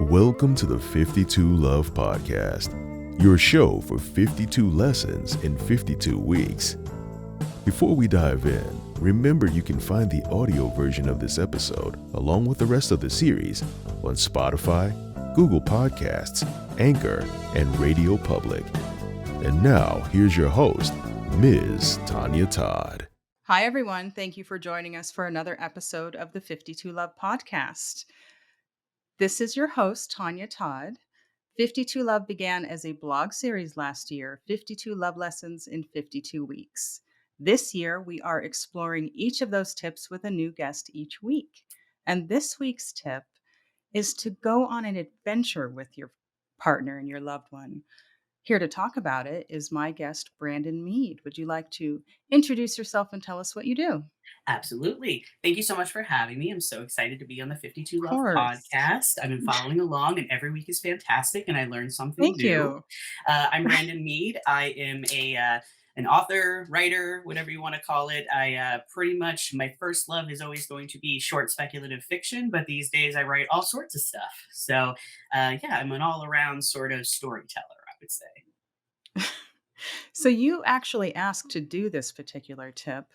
Welcome to the 52 Love Podcast, your show for 52 lessons in 52 weeks. Before we dive in, remember you can find the audio version of this episode, along with the rest of the series, on Spotify, Google Podcasts, Anchor, and Radio Public. And now, here's your host, Ms. Tonya Todd. Hi, everyone. Thank you for joining us for another episode of the 52 Love Podcast. This is your host, Tonya Todd. 52 Love began as a blog series last year, 52 Love Lessons in 52 Weeks. This year, we are exploring each of those tips with a new guest each week. And this week's tip is to go on an adventure with your partner and your loved one. Here to talk about it is my guest, Brandon Mead. Would you like to introduce yourself and tell us what you do? Absolutely. Thank you so much for having me. I'm so excited to be on the 52 Of Love course. podcast. I've been following along, and every week is fantastic, and I learned something Thank new. you. I'm Brandon Mead. I am an author, writer, whatever you want to call it. I pretty much, my first love is always going to be short speculative fiction, but these days I write all sorts of stuff. So yeah, I'm an all-around sort of storyteller, I would say. So you actually asked to do this particular tip,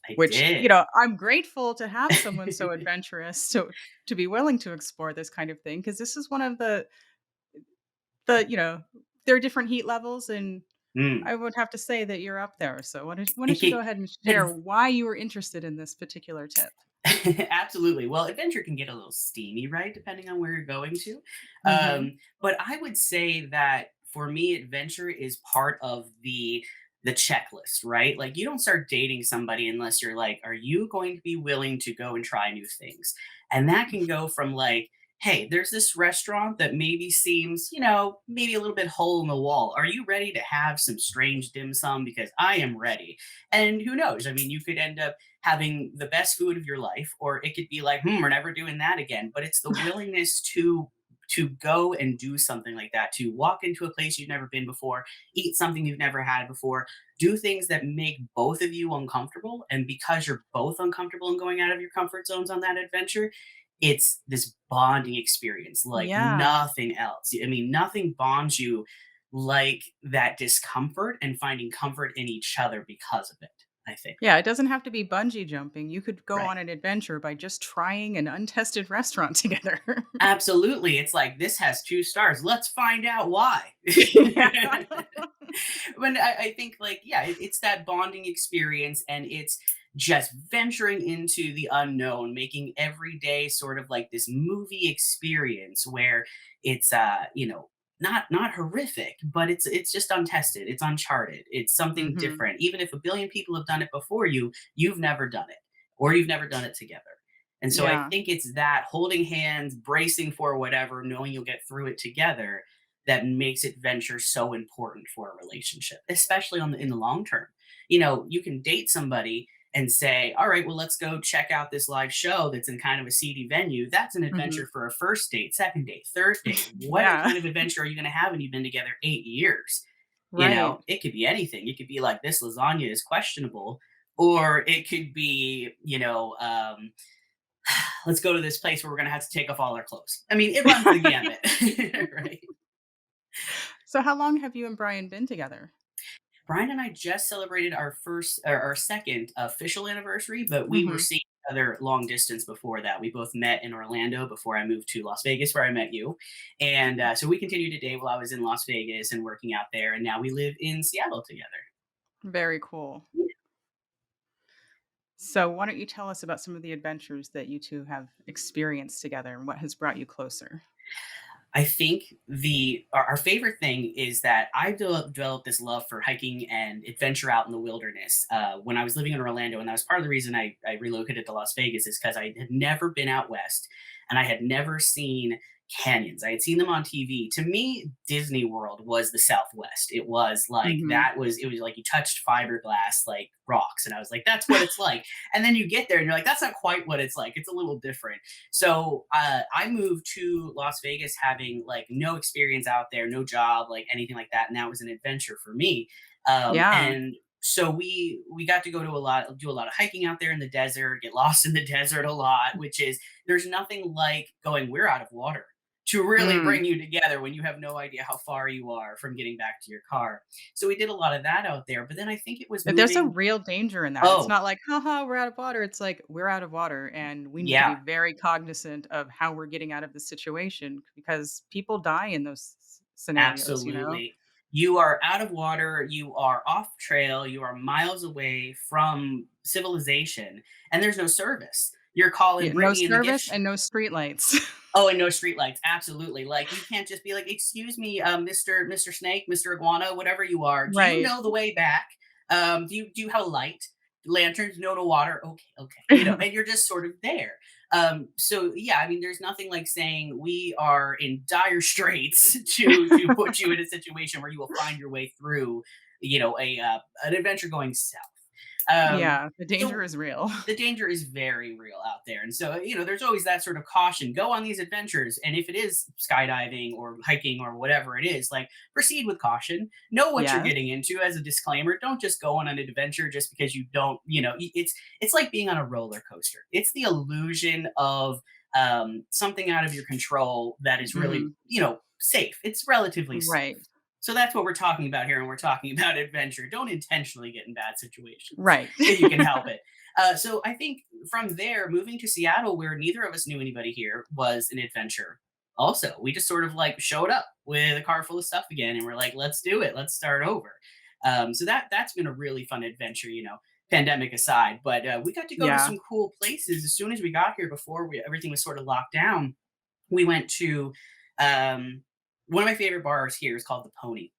I which, did. I'm grateful to have someone so adventurous to be willing to explore this kind of thing, because this is one of the there are different heat levels, and Mm. I would have to say that you're up there. So why don't you go ahead and share why you were interested in this particular tip? Absolutely. Well, adventure can get a little steamy, right? Depending on where you're going to. Hmm. But I would say that for me, adventure is part of the checklist, right? Like you don't start dating somebody unless you're like, are you going to be willing to go and try new things? And that can go from like, hey, there's this restaurant that maybe seems, maybe a little bit hole in the wall. Are you ready to have some strange dim sum? Because I am ready. And who knows? I mean, you could end up having the best food of your life, or it could be like, we're never doing that again. But it's the willingness to go and do something like that, to walk into a place you've never been before, eat something you've never had before, do things that make both of you uncomfortable. And because you're both uncomfortable and going out of your comfort zones on that adventure, it's this bonding experience like Yeah. nothing else. I mean, nothing bonds you like that discomfort and finding comfort in each other because of it, I think. Yeah, it doesn't have to be bungee jumping. You could go Right. on an adventure by just trying an untested restaurant together. Absolutely. It's like, this has 2 stars. Let's find out why. Yeah. When I think like, yeah, it's that bonding experience, and it's just venturing into the unknown, making every day sort of like this movie experience where it's not horrific, but it's just untested. It's uncharted. It's something Hmm. different. Even if a billion people have done it before you, you've never done it, or you've never done it together. And so I Yeah. think it's that holding hands, bracing for whatever, knowing you'll get through it together, that makes adventure so important for a relationship, especially in the long term. You can date somebody and say, all right, well, let's go check out this live show that's in kind of a seedy venue. That's an Hmm. adventure for a first date, second date, third date. What Yeah. kind of adventure are you going to have when you've been together 8 years? Right. It could be anything. It could be like, this lasagna is questionable, or it could be, let's go to this place where we're going to have to take off all our clothes. I mean, it runs the gamut, right? So how long have you and Brian been together? Brian and I just celebrated our first or our second official anniversary, but we were Hmm. seeing each other long distance before that. We both met in Orlando before I moved to Las Vegas, where I met you. And so we continued to date while I was in Las Vegas and working out there. And now we live in Seattle together. Very cool. So why don't you tell us about some of the adventures that you two have experienced together and what has brought you closer? I think our favorite thing is that I developed this love for hiking and adventure out in the wilderness when I was living in Orlando, and that was part of the reason I relocated to Las Vegas, is because I had never been out west, and I had never seen canyons. I had seen them on TV. To me, Disney World was the Southwest. It was like Hmm. it was like you touched fiberglass like rocks, and I was like, that's what it's like. And then you get there, and you're like, that's not quite what it's like. It's a little different. So I moved to Las Vegas having like no experience out there, no job, like anything like that, and that was an adventure for me. Yeah. And so we got to do a lot of hiking out there in the desert, get lost in the desert a lot, which is, there's nothing like going, we're out of water. to really Mm. bring you together when you have no idea how far you are from getting back to your car. So we did a lot of that out there. But then I think it was There's a moving. real danger in that. It's Oh, not like, "Haha, we're out of water." It's like, "We're out of water, and we need to be yeah. very cognizant of how we're getting out of the situation," because people die in those scenarios, you know? Absolutely. You are out of water, you are off trail, you are miles away from civilization, and there's no service. You're calling Yeah, no Brittany in the service gift and no streetlights. Oh, and no streetlights, absolutely. Like, you can't just be like, "Excuse me, Mr. Snake, Mr. Iguana, whatever you are, do you Right. know the way back? Do you have a light? Lanterns? No water? Okay, okay." And you're just sort of there. So yeah, I mean, there's nothing like saying we are in dire straits to put you in a situation where you will find your way through, a an adventure going south. Um, Yeah, the danger so is real. the danger is very real out there. And so, there's always that sort of caution. Go on these adventures. And if it is skydiving or hiking or whatever it is, like, proceed with caution. Know what you're Yes. getting into as a disclaimer. Don't just go on an adventure just because you don't, it's like being on a roller coaster. It's the illusion of something out of your control that is really, Mhm. safe. It's relatively safe. Right. So that's what we're talking about here, and we're talking about adventure. Don't intentionally get in bad situations Right. if you can help it. So I think from there, moving to Seattle, where neither of us knew anybody here, was an adventure. Also, we just sort of like showed up with a car full of stuff again, and we're like, "Let's do it. Let's start over." So that's been a really fun adventure, pandemic aside. But we got to go to Yeah. some cool places as soon as we got here. Before everything was sort of locked down, we went to um, one of my favorite bars here is called the Pony.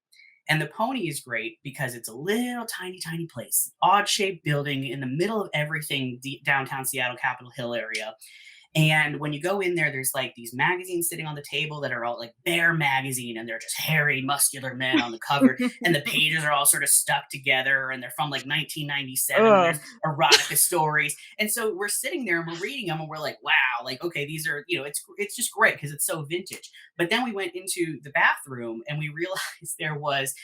And the Pony is great because it's a little tiny, tiny place, odd shaped building in the middle of everything, downtown Seattle, Capitol Hill area. And when you go in there, there's like these magazines sitting on the table that are all like Bear magazine, and they're just hairy, muscular men on the cover. And the pages are all sort of stuck together, and they're from like 1997. And there's Ugh. erotica stories. And so we're sitting there and we're reading them, and we're like, wow, like, okay, these are, it's just great because it's so vintage. But then we went into the bathroom and we realized there was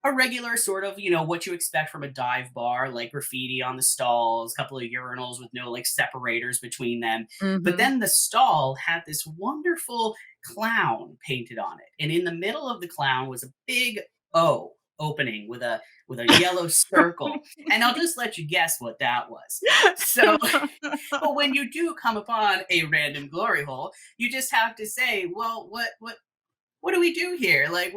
a regular sort of, what you expect from a dive bar, like graffiti on the stalls, a couple of urinals with no like separators between them. But Mhm. then the stall had this wonderful clown painted on it. And in the middle of the clown was a big O opening with a yellow circle. And I'll just let you guess what that was. So, but when you do come upon a random glory hole, you just have to say, well, what do we do here? Like,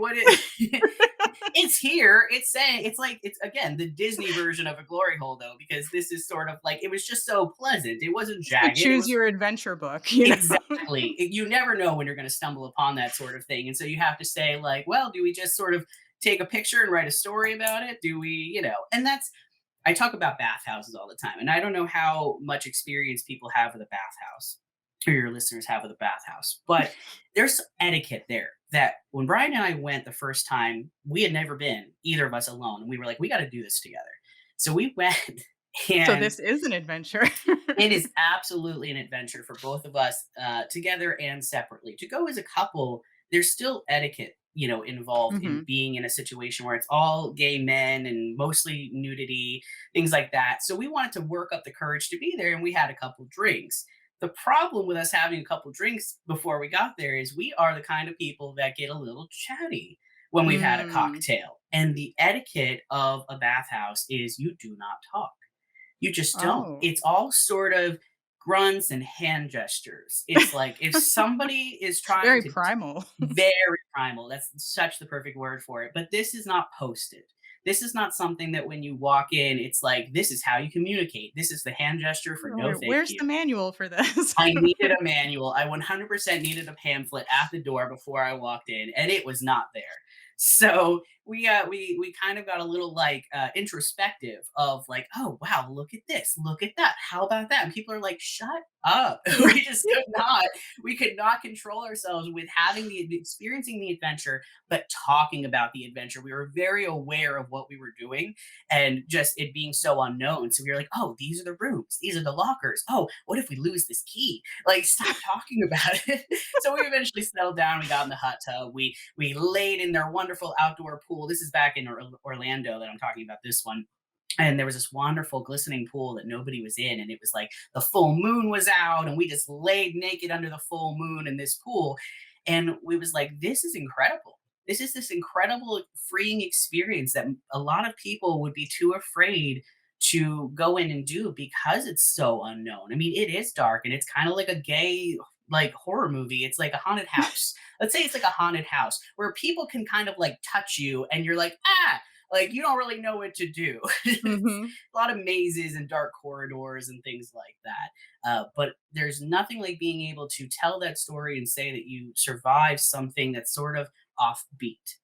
it's here. It's saying, it's like, it's again the Disney version of a glory hole, though, because this is sort of like, it was just so pleasant. It wasn't It's the jagged. It choose was your adventure book, you know? exactly. You never know when you're going to stumble upon that sort of thing, and so you have to say, like, well, do we just sort of take a picture and write a story about it? Do we, And that's, I talk about bathhouses all the time, and I don't know how much experience people have with a bathhouse, or your listeners have with a bathhouse, but there's etiquette there that when Brian and I went the first time, we had never been, either of us alone. And we were like, we got to do this together. So we went, So and this is an adventure. it is absolutely an adventure for both of us, together and separately. To go as a couple, there's still etiquette, involved in Mhm. being in a situation where it's all gay men and mostly nudity, things like that. So we wanted to work up the courage to be there, and we had a couple drinks. The problem with us having a couple drinks before we got there is we are the kind of people that get a little chatty when we've had a Mm. cocktail. And the etiquette of a bathhouse is you do not talk. You just don't. Oh, It's all sort of grunts and hand gestures. It's like if somebody is trying very to primal. very primal. That's such the perfect word for it. But this is not posted. This is not something that when you walk in, it's like, this is how you communicate. This is the hand gesture for no thank Where's you. the manual for this? I needed a manual. I 100% needed a pamphlet at the door before I walked in, and it was not there. So we kind of got a little like introspective of like, oh wow, look at this, look at that, how about that? And people are like, shut up. We could not control ourselves with having the experiencing the adventure, but talking about the adventure. We were very aware of what we were doing, and just it being so unknown. So we were like, oh, these are the rooms, these are the lockers. Oh, what if we lose this key? Like, stop talking about it. So we eventually settled down. We got in the hot tub. We laid in their wonderful outdoor pool. This is back in Orlando that I'm talking about. This one. And there was this wonderful glistening pool that nobody was in, and it was like the full moon was out, and we just laid naked under the full moon in this pool. And we was like, this is incredible. This is this incredible freeing experience that a lot of people would be too afraid to go in and do because it's so unknown. I mean, it is dark and it's kind of like a gay like horror movie. It's like a haunted house. Let's say it's like a haunted house where people can kind of like touch you and you're like, ah, like you don't really know what to do. It's Hmm. a lot of mazes and dark corridors and things like that. But there's nothing like being able to tell that story and say that you survived something that's sort of offbeat.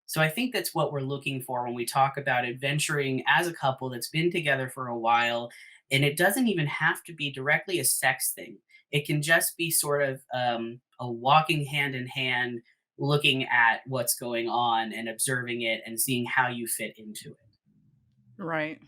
So I think that's what we're looking for when we talk about adventuring as a couple that's been together for a while. And it doesn't even have to be directly a sex thing. It can just be sort of a walking hand in hand, looking at what's going on and observing it and seeing how you fit into it. Right.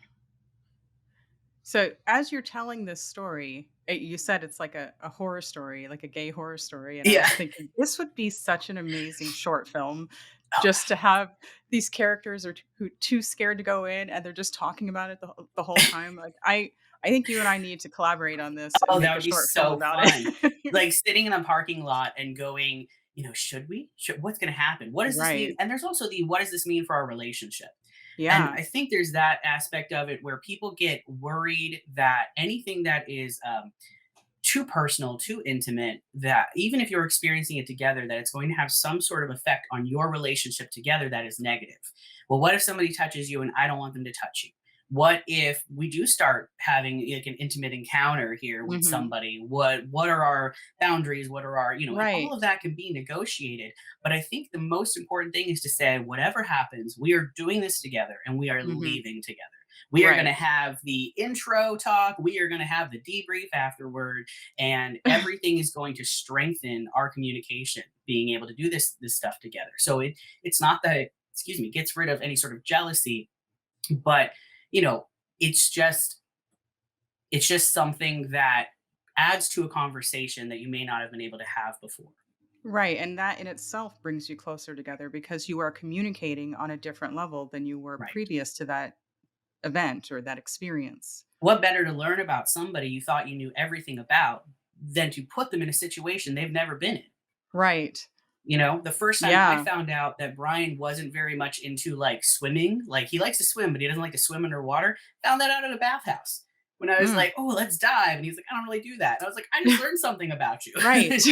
So as you're telling this story, you said it's like a horror story, like a gay horror story, and I Yeah. was thinking this would be such an amazing short film Oh, just to have these characters are who too scared to go in and they're just talking about it the whole time. Like I think you and I need to collaborate on this and oh, that make a would be short film so about fun. it. Like sitting in a parking lot and going, should we? What's going to happen? What does this mean? Right. And there's also the what does this mean for our relationship? And Yeah. I think there's that aspect of it where people get worried that anything that is too personal, too intimate, that even if you're experiencing it together, that it's going to have some sort of effect on your relationship together that is negative. Well, what if somebody touches you and I don't want them to touch you? What if we do start having like an intimate encounter here with Mhm. somebody? What are our boundaries? What are our, and all Right. of that can be negotiated. But I think the most important thing is to say, whatever happens, we are doing this together and we are Mhm. leaving together. We are going to Right. have the intro talk. We are going to have the debrief afterward, and everything is going to strengthen our communication being able to do this stuff together. So it's not that it, excuse me, gets rid of any sort of jealousy, but you know it's just it's just something that adds to a conversation that you may not have been able to have before. Right, and that in itself brings you closer together because you are communicating on a different level than you were Right. previous to that event or that experience. What better to learn about somebody you thought you knew everything about than to put them in a situation they've never been in? Right. The first time I Yeah. found out that Brian wasn't very much into like swimming, like he likes to swim, but he doesn't like to swim underwater, found that out at a bathhouse. When I was Mm. like, oh, let's dive. And he's like, I don't really do that. And I was like, I just learned something about you. Right. It's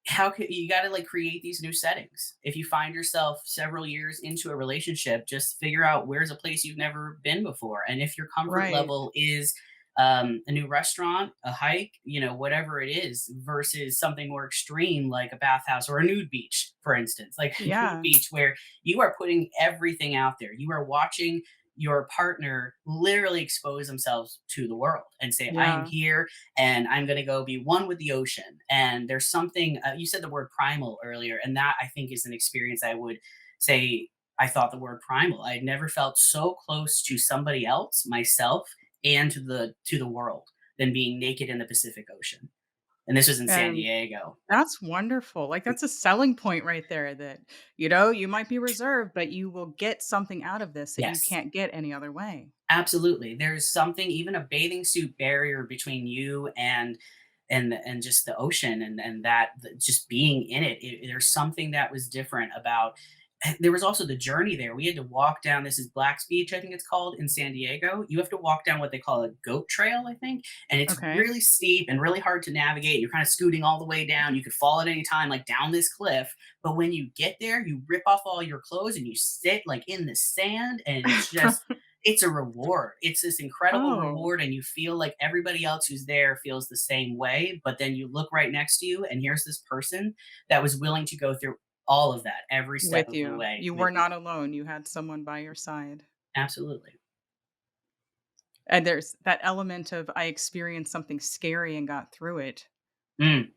how can you got to like create these new settings. If you find yourself several years into a relationship, just figure out where's a place you've never been before, and if your comfort Right. level is a new restaurant, a hike, whatever it is, versus something more extreme like a bathhouse or a nude beach, for instance, like a nude Yeah. beach where you are putting everything out there. You are watching your partner literally expose themselves to the world and say, I am Yeah. here and I'm going to go be one with the ocean. And there's something, you said the word primal earlier, and that I think is an experience I would say I thought the word primal. I had never felt so close to somebody else, myself, and to the world than being naked in the Pacific Ocean. And this was in San And Diego. that's wonderful. Like that's a selling point right there that, you might be reserved, but you will get something out of this that you Yes. can't get any other way. Absolutely. There's something, even a bathing suit barrier between you and just the ocean and that just being in there's something that was different about. There was also the journey there. We had to walk down, this is Black's Beach, I think it's called, in San Diego. You have to walk down what they call a goat trail, I think. And it's Okay. really steep and really hard to navigate. You're kind of scooting all the way down. You could fall at any time, like down this cliff. But when you get there, you rip off all your clothes and you sit like in the sand. And it's a reward. It's this incredible Oh, reward, and you feel like everybody else who's there feels the same way. But then you look right next to you, and here's this person that was willing to go through all of that every step with of the you. way You with were you. not alone. You had someone by your side. Absolutely. And there's that element of I experienced something scary and got through it.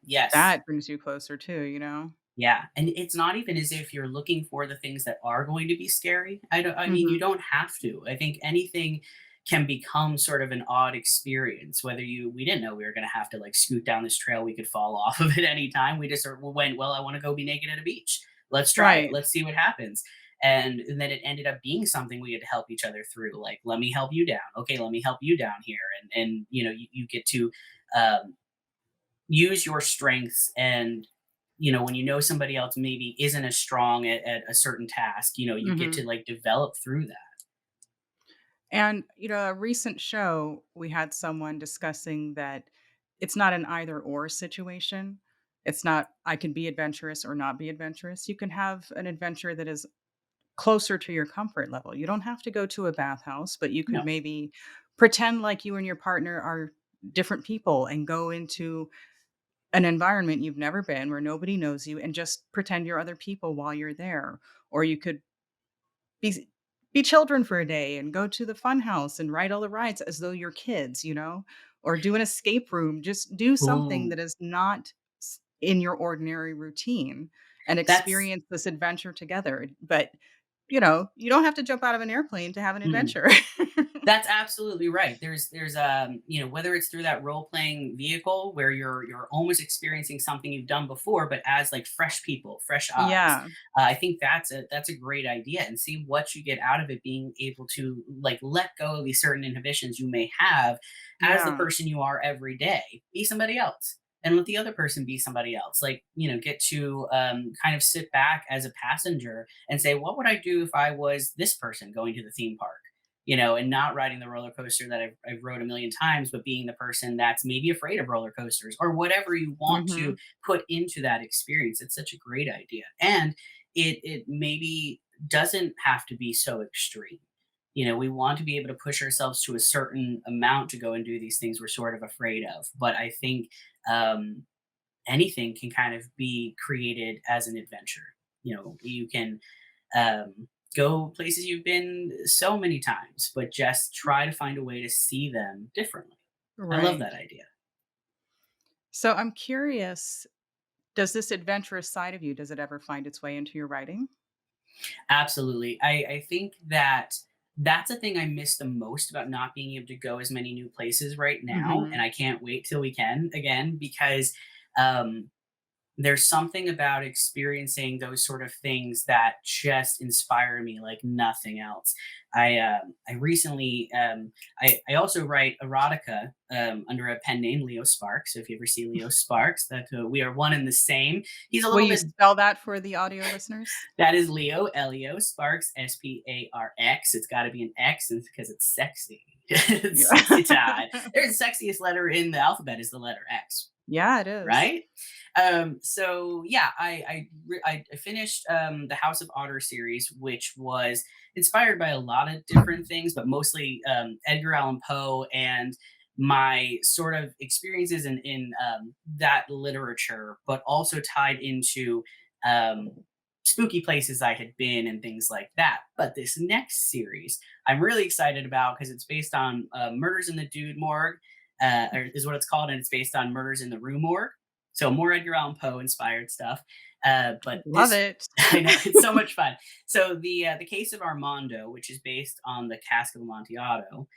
Yes. That brings you closer too, you know? Yeah, and it's not even as if you're looking for the things that are going to be scary. I mean, you Mhm. don't have to. I think anything can become sort of an odd experience. Whether we didn't know we were going to have to like scoot down this trail, we could fall off of it anytime. We just sort of went, well, I want to go be naked at a beach. Let's try it. Right. Let's see what happens. And then it ended up being something we had to help each other through. Like, let me help you down. Okay, let me help you down here. And you get to um, use your strengths. And when you know somebody else maybe isn't as strong at a certain task, you get Mhm. to like develop through that. And, a recent show, we had someone discussing that it's not an either or situation. It's not, I can be adventurous or not be adventurous. You can have an adventure that is closer to your comfort level. You don't have to go to a bathhouse, but you could No. maybe pretend like you and your partner are different people and go into an environment you've never been where nobody knows you and just pretend you're other people while you're there. Or you could be be children for a day and go to the fun house and ride all the rides as though you're kids, or do an escape room. Just do something Ooh, that is not in your ordinary routine and that's experience this adventure together. But, you don't have to jump out of an airplane to have an mm. adventure. That's absolutely right. There's whether it's through that role playing vehicle where you're almost experiencing something you've done before, but as like fresh people, fresh eyes. Yeah. I think that's a great idea, and see what you get out of it. Being able to like let go of these certain inhibitions you may have as the Yeah. person you are every day. Be somebody else. And let the other person be somebody else. Like, get to kind of sit back as a passenger and say, what would I do if I was this person going to the theme park? And not riding the roller coaster that I've rode a million times, but being the person that's maybe afraid of roller coasters or whatever you want to Mhm. put into that experience. It's such a great idea. And it maybe doesn't have to be so extreme. We want to be able to push ourselves to a certain amount to go and do these things we're sort of afraid of. But I think um, anything can kind of be created as an adventure. You can go places you've been so many times, but just try to find a way to see them differently. I love Right. that idea. So I'm curious, does this adventurous side of you, does it ever find its way into your writing? Absolutely. I think that that's the thing I miss the most about not being able to go as many new places right now. And Mhm. I can't wait till we can again, because um, there's something about experiencing those sort of things that just inspire me like nothing else. I recently I also write erotica under a pen name Leo Sparks. So if you ever see Leo Sparks, that we are one and the same. He's a Will little you bit. spell that for the audio listeners? That is Leo Elio Sparks Sparx. It's got to be an X because it's sexy. It's sexy Yeah. time. There's the sexiest letter in the alphabet is the letter X, Yeah, it is. right? So yeah, I finished the House of Otter series, which was inspired by a lot of different things, but mostly Edgar Allan Poe and my sort of experiences in that literature, but also tied into um, spooky places I had been and things like that. But this next series I'm really excited about because it's based on Murders in the Dude Morgue, is what it's called, and it's based on Murders in the Rue Morgue. So more Edgar Allan Poe inspired stuff. But Love this, it. I know it's so much fun. So the case of Armando, which is based on the Cask of Amontillado,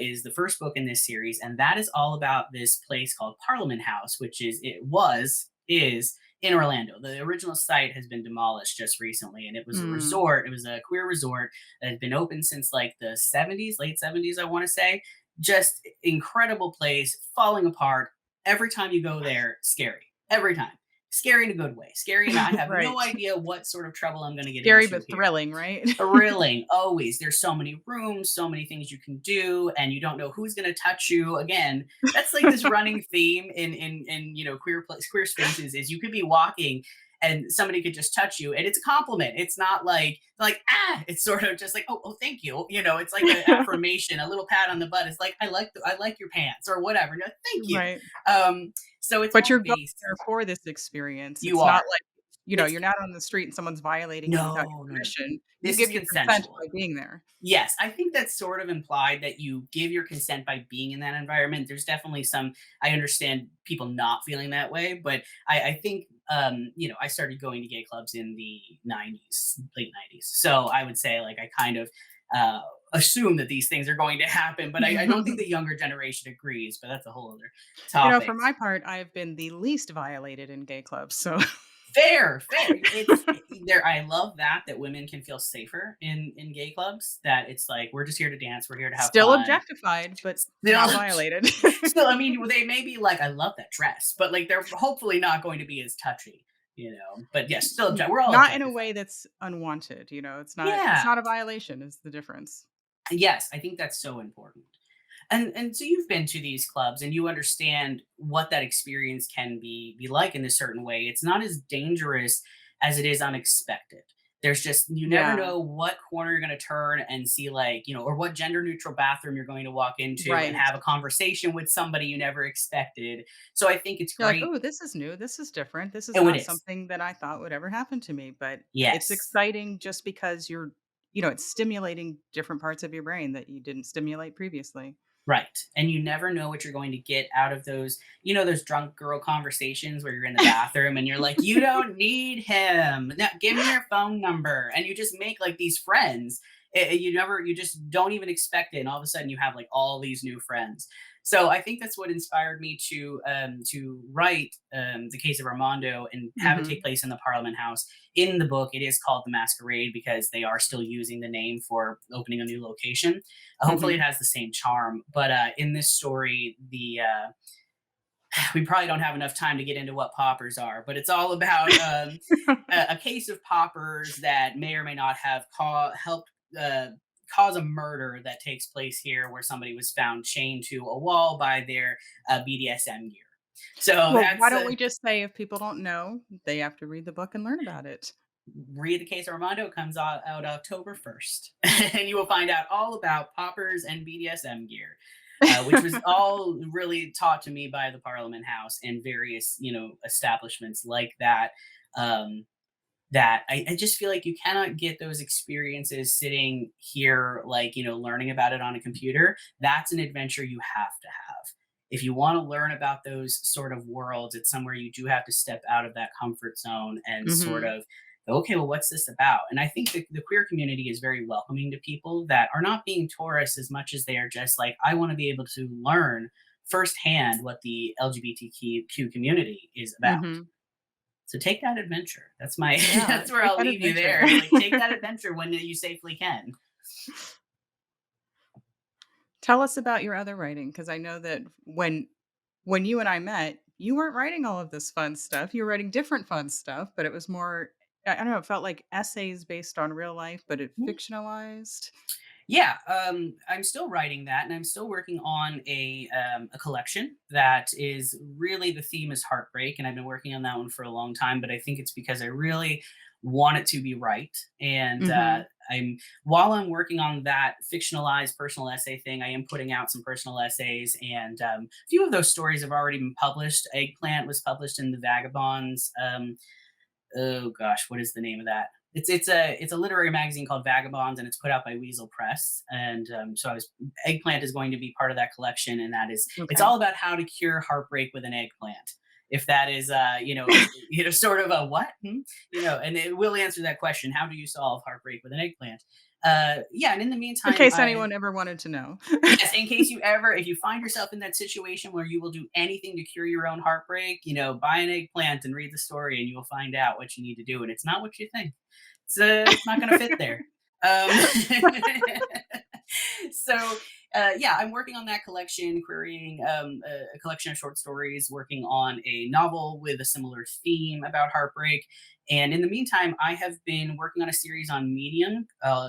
is the first book in this series, and that is all about this place called Parliament House, which is in Orlando. The original site has been demolished just recently, and it was a Mm, resort. It was a queer resort that had been open since like the 70s, late 70s, I want to say. Just incredible place, falling apart. Every time you go there, scary. Every time. Scary in a good way. Scary, and I have no right. idea what sort of trouble I'm going to get Scary into but here. thrilling, right? Thrilling, always. There's so many rooms, so many things you can do, and you don't know who's going to touch you. Again, that's like this running theme in queer spaces is you could be walking and somebody could just touch you, and it's a compliment. It's not like it's sort of just like oh thank you. It's like an affirmation, a little pat on the butt. It's like I like your pants or whatever. No, thank you. Right. So it's But all you're going based. there for this experience. You It's not are. like, It's you're not on the street and someone's violating you without no, your no, no. permission. You This is give your consent consensual. by being there. Yes, I think that's sort of implied that you give your consent by being in that environment. There's definitely some, I understand people not feeling that way, but I think, I started going to gay clubs in the 90s, late 90s. So I would say, like, I kind of uh, assume that these things are going to happen, but I don't think the younger generation agrees, but that's a whole other For topic. my part, I've been the least violated in gay clubs, so Fair. There. I love that women can feel safer in gay clubs. That it's like we're just here to dance, we're here to have Still fun. objectified, but Still, not violated. still. I mean, they may be like, I love that dress, but like they're hopefully not going to be as touchy, you know. But yes, still, we're all Not in a objectified. way that's unwanted, it's Yeah. not a violation is the difference. Yes, I think that's so important. And so you've been to these clubs and you understand what that experience can be like in a certain way. It's not as dangerous as it is unexpected. There's just you never Yeah, know what corner you're going to turn and see, like, or what gender neutral bathroom you're going to walk into and right. have a conversation with somebody you never expected. So I think it's You're like, great. "Oh, this is new, this is different, this is Oh, it not is. something that I thought would ever happen to me," but it's Yes. exciting just because it's stimulating different parts of your brain that you didn't stimulate previously. Right. And you never know what you're going to get out of those, those drunk girl conversations where you're in the bathroom and you're like, you don't need him. Now, give me your phone number. And you just make like these friends. You just don't even expect it. And all of a sudden you have like all these new friends. So I think that's what inspired me to write the case of Armando and have it take Mhm, place in the Parliament House. In the book, it is called The Masquerade because they are still using the name for opening a new location. Hopefully, it mhm. has the same charm. But in this story, the we probably don't have enough time to get into what poppers are, but it's all about a case of poppers that may or may not have helped uh, cause a murder that takes place here, where somebody was found chained to a wall by their BDSM gear. So Well, why that's don't we just say if people don't know, they have to read the book and learn about it? Read the Case of Armando comes out October 1st, and you will find out all about poppers and BDSM gear, which was all really taught to me by the Parliament House and various, establishments like that. Um, that I just feel like you cannot get those experiences sitting here, like, learning about it on a computer. That's an adventure you have to have. If you want to learn about those sort of worlds, it's somewhere you do have to step out of that comfort zone and sort Mhm. of go, okay, well, what's this about? And I think the queer community is very welcoming to people that are not being tourists as much as they are just like, I want to be able to learn firsthand what the LGBTQ community is about. Mhm. So take that adventure. That's my Yeah, that's where take I'll that leave you adventure. there. Is like take that adventure when you safely can. Tell us about your other writing, because I know that when you and I met, you weren't writing all of this fun stuff. You were writing different fun stuff, but it was more I don't know, it felt like essays based on real life, but it fictionalized. Yeah, I'm still writing that, and I'm still working on a collection that is really the theme is heartbreak, and I've been working on that one for a long time. But I think it's because I really want it to be right, and Mhm. I'm while I'm working on that fictionalized personal essay thing, I am putting out some personal essays, and a few of those stories have already been published. Eggplant was published in the Vagabonds. Oh gosh, what is the name of that? It's a literary magazine called Vagabonds, and it's put out by Weasel Press. And so I was Eggplant is going to be part of that collection, and that is it's Okay. all about how to cure heartbreak with an eggplant. If that is sort of a what, and it will answer that question: how do you solve heartbreak with an eggplant? Yeah, and in the In meantime, case I anyone ever wanted to know. yes, in case if you find yourself in that situation where you will do anything to cure your own heartbreak, buy an eggplant and read the story, and you will find out what you need to do. And it's not what you think. It's not going to fit there. Um, so yeah, I'm working on that collection, querying a collection of short stories, working on a novel with a similar theme about heartbreak. And in the meantime, I have been working on a series on Medium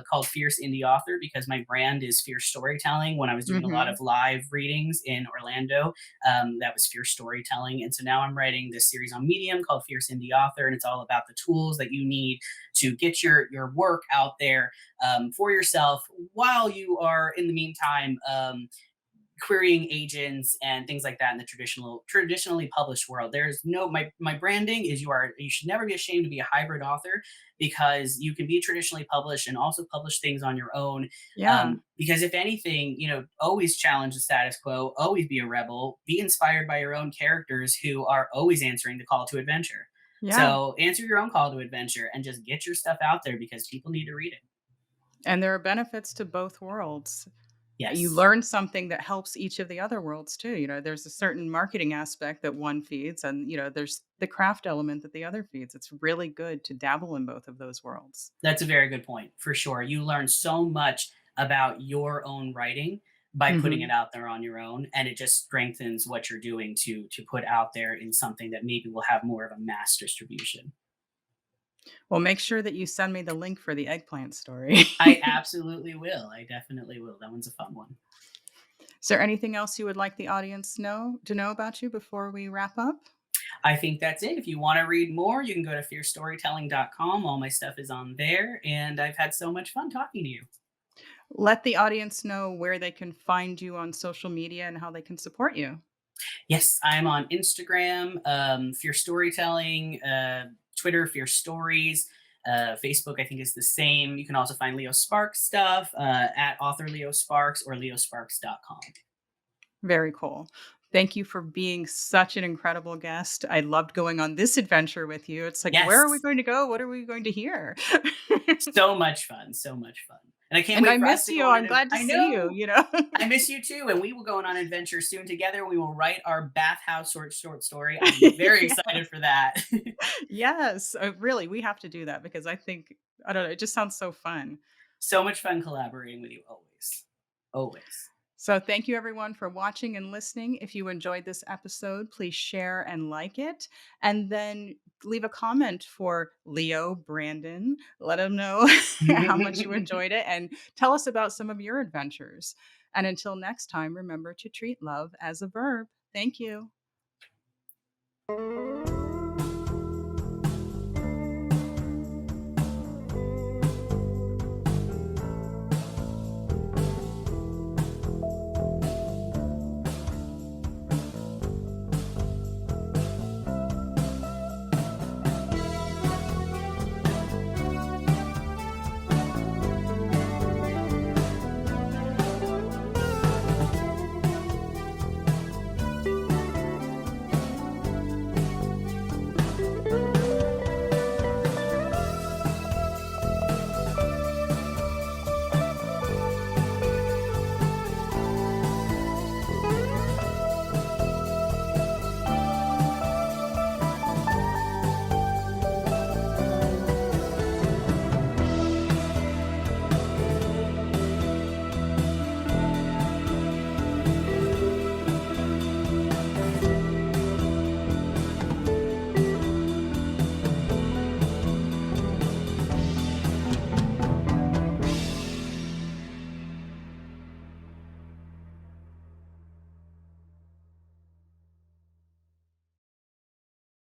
called Fierce Indie Author because my brand is fierce storytelling. When I was doing a lot Mhm. of live readings in Orlando, that was fierce storytelling. And so now I'm writing this series on Medium called Fierce Indie Author, and it's all about the tools that you need to get your work out there for yourself while you are in the meantime querying agents and things like that in the traditionally published world. There's no my branding is you should never be ashamed to be a hybrid author because you can be traditionally published and also publish things on your own. Yeah. Because if anything, always challenge the status quo, always be a rebel, be inspired by your own characters who are always answering the call to adventure. Yeah. So answer your own call to adventure and just get your stuff out there because people need to read it. And there are benefits to both worlds. You Yes. learn something that helps each of the other worlds too. There's a certain marketing aspect that one feeds, and there's the craft element that the other feeds. It's really good to dabble in both of those worlds. That's a very good point, for sure. You learn so much about your own writing by putting it Hmm. out there on your own, and it just strengthens what you're doing to put out there in something that maybe will have more of a mass distribution. Well, make sure that you send me the link for the eggplant story. I absolutely will. I definitely will. That one's a fun one. Is there anything else you would like the audience know about you before we wrap up? I think that's it. If you want to read more, you can go to fiercestorytelling.com. All my stuff is on there, and I've had so much fun talking to you. Let the audience know where they can find you on social media and how they can support you. Yes, I'm on Instagram, Fierce Storytelling, Twitter, Fierce Stories. Facebook, I think, is the same. You can also find Leo Sparks stuff at author Leo Sparks or leosparks.com. Very cool. Thank you for being such an incredible guest. I loved going on this adventure with you. It's like, where are we Yes, going to go? What are we going to hear? so much fun, so much fun. And I can't And I wait for us miss to you. go on I'm an glad to I see you, know. you know? I miss you too, and we will go on an adventure soon together. We will write our bathhouse short story. I'm very Yeah. excited for that. Yes. Really, we have to do that because I don't know, it just sounds so fun. So much fun collaborating with you always. Always. So, thank you everyone for watching and listening. If you enjoyed this episode, please share and like it. And then leave a comment for Leo, Brandon. Let him know how much you enjoyed it and tell us about some of your adventures. And until next time, remember to treat love as a verb. Thank you.